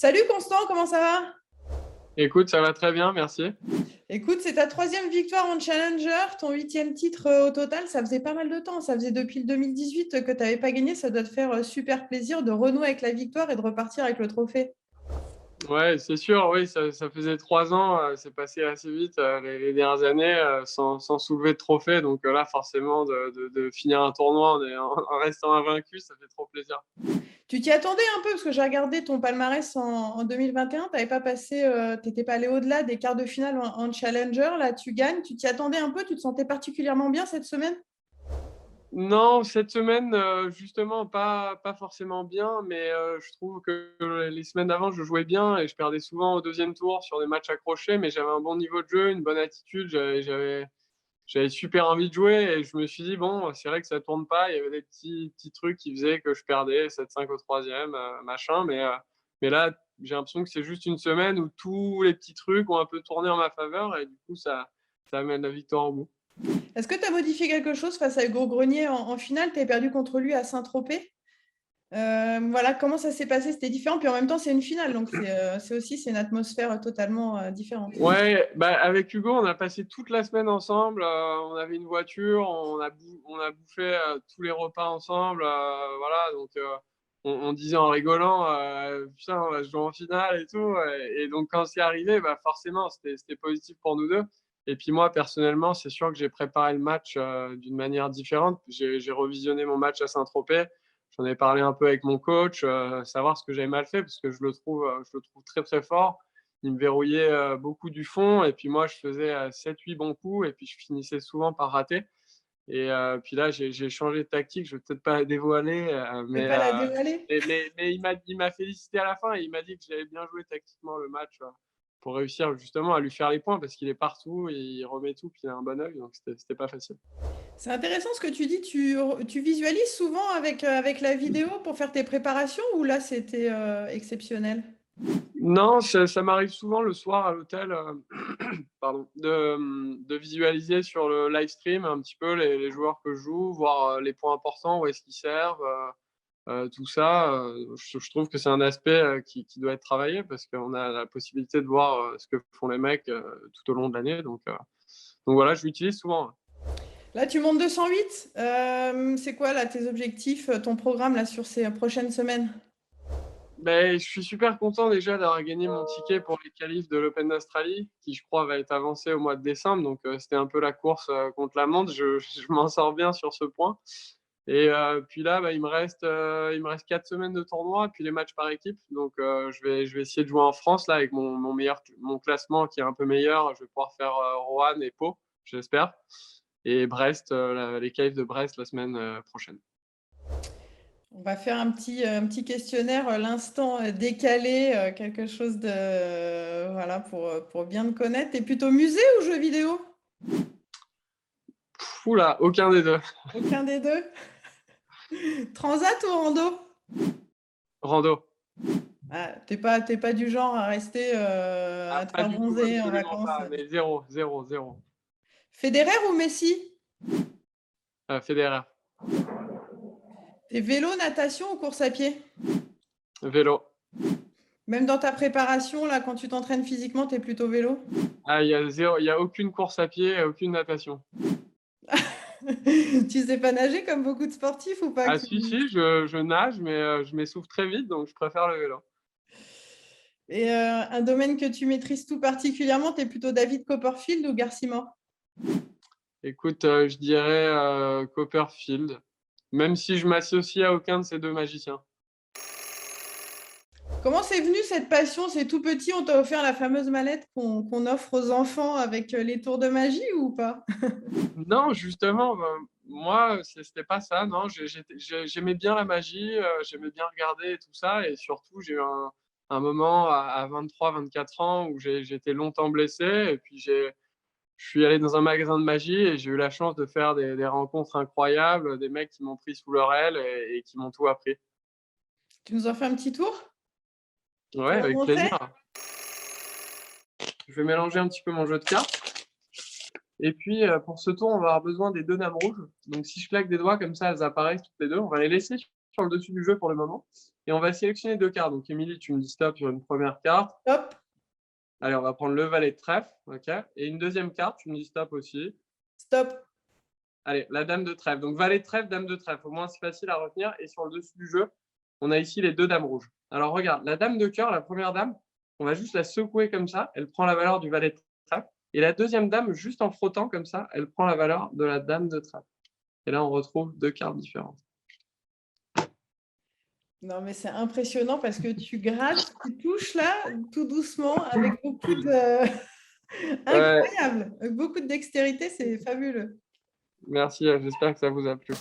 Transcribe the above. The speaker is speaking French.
Salut Constant, comment ça va? Écoute, ça va très bien, merci. Écoute, c'est ta troisième victoire en Challenger, ton huitième titre au total. Ça faisait pas mal de temps. Ça faisait depuis le 2018 que tu n'avais pas gagné. Ça doit te faire super plaisir de renouer avec la victoire et de repartir avec le trophée. Ouais, c'est sûr, oui, ça faisait 3 ans, c'est passé assez vite les dernières années sans soulever de trophée. Donc là, forcément, de finir un tournoi en restant invaincu, ça fait trop plaisir. Tu t'y attendais un peu parce que j'ai regardé ton palmarès en 2021. Tu n'avais pas passé, t'étais pas allé au-delà des quarts de finale en Challenger. Là, tu gagnes. Tu t'y attendais un peu? Tu te sentais particulièrement bien cette semaine? Non, cette semaine, justement, pas forcément bien, mais je trouve que les semaines d'avant, je jouais bien et je perdais souvent au deuxième tour sur des matchs accrochés, mais j'avais un bon niveau de jeu, une bonne attitude, j'avais super envie de jouer et je me suis dit, bon, c'est vrai que ça tourne pas. Il y avait des petits trucs qui faisaient que je perdais 7-5 au troisième, machin. Mais là, j'ai l'impression que c'est juste une semaine où tous les petits trucs ont un peu tourné en ma faveur et du coup, ça amène la victoire au bout. Est-ce que tu as modifié quelque chose face à Hugo Grenier en finale? Tu as perdu contre lui à Saint-Tropez. Voilà, comment ça s'est passé? C'était différent, puis en même temps, c'est une finale, donc c'est aussi c'est une atmosphère totalement différente. Ouais, bah, avec Hugo, on a passé toute la semaine ensemble. On avait une voiture, on a bouffé tous les repas ensemble. Voilà, donc on disait en rigolant, putain, on va se jouer en finale et tout. Et donc quand c'est arrivé, bah, forcément, c'était positif pour nous deux. Et puis moi, personnellement, c'est sûr que j'ai préparé le match d'une manière différente. J'ai revisionné mon match à Saint-Tropez. J'en ai parlé un peu avec mon coach, savoir ce que j'avais mal fait, parce que je le trouve très très fort. Il me verrouillait beaucoup du fond et puis moi je faisais 7-8 bons coups et puis je finissais souvent par rater. Et puis là j'ai changé de tactique, je vais peut-être pas la dévoiler, Je ne vais pas la dévoiler. mais il m'a félicité à la fin et il m'a dit que j'avais bien joué tactiquement le match pour réussir justement à lui faire les points parce qu'il est partout, et il remet tout, puis il a un bon œil, donc c'était pas facile. C'est intéressant ce que tu dis. Tu visualises souvent avec la vidéo pour faire tes préparations ou là, c'était exceptionnel? Non, ça m'arrive souvent le soir à l'hôtel, pardon, de visualiser sur le live stream un petit peu les joueurs que je joue, voir les points importants, où est-ce qu'ils servent, tout ça. Je trouve que c'est un aspect qui doit être travaillé parce qu'on a la possibilité de voir ce que font les mecs tout au long de l'année. Donc voilà, je l'utilise souvent. Là, tu montes 208. C'est quoi là tes objectifs, ton programme là sur ces prochaines semaines? Ben, je suis super content déjà d'avoir gagné mon ticket pour les qualifs de l'Open d'Australie, qui je crois va être avancé au mois de décembre. Donc c'était un peu la course contre la montre. Je m'en sors bien sur ce point. Et puis là, bah, il me reste 4 semaines de tournoi, puis les matchs par équipe. Donc je vais essayer de jouer en France là avec mon classement qui est un peu meilleur. Je vais pouvoir faire Roanne et Pau, j'espère. Et Brest, les qualifs de Brest la semaine prochaine. On va faire un petit questionnaire, l'instant décalé, quelque chose de voilà pour bien te connaître. T'es plutôt musée ou jeux vidéo? Oula, aucun des deux. Aucun des deux. Transat ou rando? Rando. Ah, t'es pas du genre à rester Ah, à te pas faire du tout, bronzer en absolument vacances. pas. Mais zéro, zéro, zéro. Federer ou Messi? Federer. T'es vélo, natation ou course à pied? Vélo. Même dans ta préparation, là, quand tu t'entraînes physiquement, t'es plutôt vélo? Ah, il y a aucune course à pied, aucune natation. Tu sais pas nager comme beaucoup de sportifs ou pas Ah si, si, je nage, mais je m'essouffle très vite, donc je préfère le vélo. Et un domaine que tu maîtrises tout particulièrement, tu es plutôt David Copperfield ou Garcimore? Écoute, je dirais Copperfield, même si je m'associe à aucun de ces deux magiciens. Comment c'est venu cette passion? C'est tout petit, on t'a offert la fameuse mallette qu'on offre aux enfants avec les tours de magie ou pas? Non, justement, moi, c'était pas ça, non. J'aimais bien la magie, j'aimais bien regarder et tout ça, et surtout, j'ai eu un moment à 23-24 ans où j'étais longtemps blessé, et puis je suis allé dans un magasin de magie et j'ai eu la chance de faire des rencontres incroyables, des mecs qui m'ont pris sous leur aile et qui m'ont tout appris. Tu nous en fais un petit tour Ouais, pour nous avec montrer? plaisir. Je vais mélanger un petit peu mon jeu de cartes. Et puis, pour ce tour, on va avoir besoin des deux dames rouges. Donc, si je claque des doigts comme ça, elles apparaissent toutes les deux. On va les laisser sur le dessus du jeu pour le moment. Et on va sélectionner 2 cartes. Donc, Émilie, tu me dis stop sur une première carte. Stop. Allez, on va prendre le valet de trèfle. OK. Et une deuxième carte, tu me dis stop aussi. Stop. Allez, la dame de trèfle. Donc, valet de trèfle, dame de trèfle. Au moins, c'est facile à retenir. Et sur le dessus du jeu, on a ici les 2 dames rouges. Alors, regarde, la dame de cœur, la première dame, on va juste la secouer comme ça. Elle prend la valeur du valet de trèfle. Et la deuxième dame, juste en frottant comme ça, elle prend la valeur de la dame de trèfle. Et là, on retrouve 2 cartes différentes. Non, mais c'est impressionnant parce que tu grattes, tu touches là, tout doucement, avec beaucoup de... Incroyable. Avec beaucoup de dextérité, c'est fabuleux. Merci, j'espère que ça vous a plu.